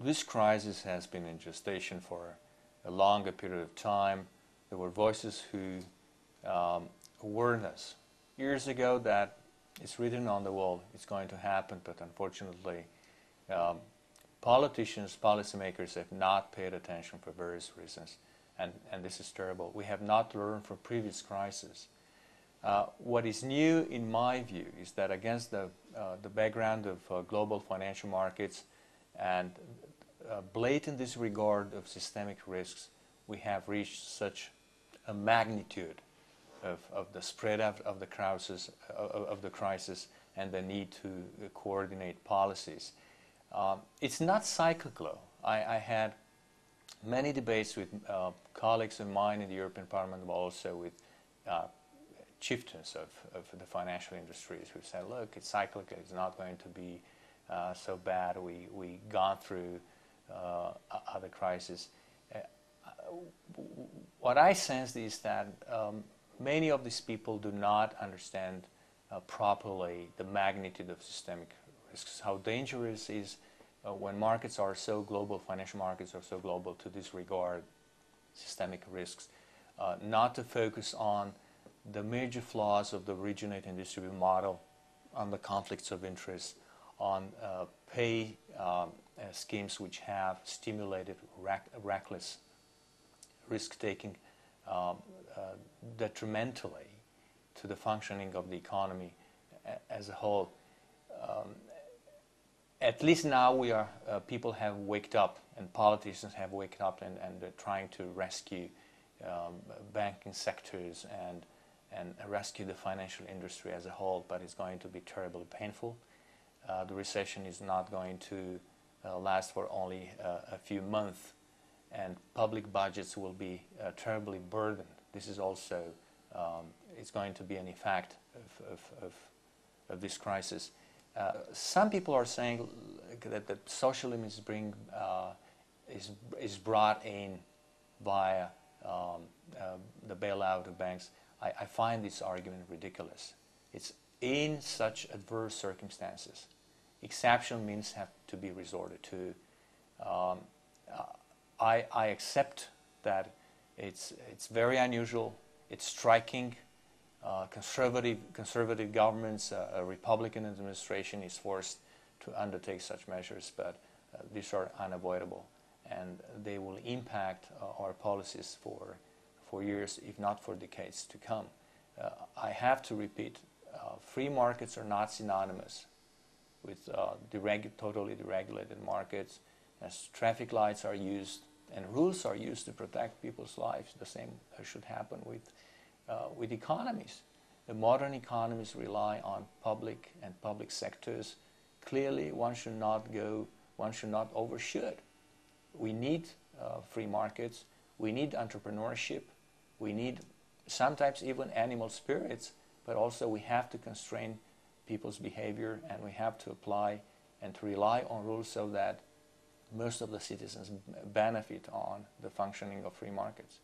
This crisis has been in gestation for a longer period of time. There were voices who warned us years ago that it's written on the wall, it's going to happen, but unfortunately politicians, policymakers have not paid attention for various reasons, and this is terrible. We have not learned from previous crises. What is new in my view is that against the background of global financial markets and blatant disregard of systemic risks, we have reached such a magnitude of the spread of the crisis and the need to coordinate policies. It's not cyclical. I had many debates with colleagues of mine in the European Parliament, but also with chieftains of the financial industries who said, look, it's cyclical, it's not going to be so bad. We gone through other crises. What I sensed is that many of these people do not understand properly the magnitude of systemic risks, how dangerous it is when markets are so global, financial markets are so global, to disregard systemic risks, not to focus on the major flaws of the originate and distribute model, on the conflicts of interest, on pay schemes which have stimulated reckless risk-taking detrimentally to the functioning of the economy as a whole. At least now we are, people have waked up, and politicians have waked up, and they're trying to rescue banking sectors and rescue the financial industry as a whole, but it's going to be terribly painful. The recession is not going to last for only a few months, and public budgets will be terribly burdened. This is also, it's going to be an effect of this crisis. Some people are saying that the socialism is brought in via the bailout of banks. I find this argument ridiculous. It's in such adverse circumstances. Exceptional means have to be resorted to. I accept that it's very unusual, it's striking. Conservative governments, a Republican administration is forced to undertake such measures, but these are unavoidable, and they will impact our policies for years, if not for decades to come. I have to repeat, free markets are not synonymous with totally deregulated markets. As traffic lights are used and rules are used to protect people's lives, the same should happen with economies. The modern economies rely on public and public sectors. Clearly, one should not overshoot. We need free markets. We need entrepreneurship. We need sometimes even animal spirits, but also we have to constrain people's behavior, and we have to apply and to rely on rules so that most of the citizens benefit on the functioning of free markets.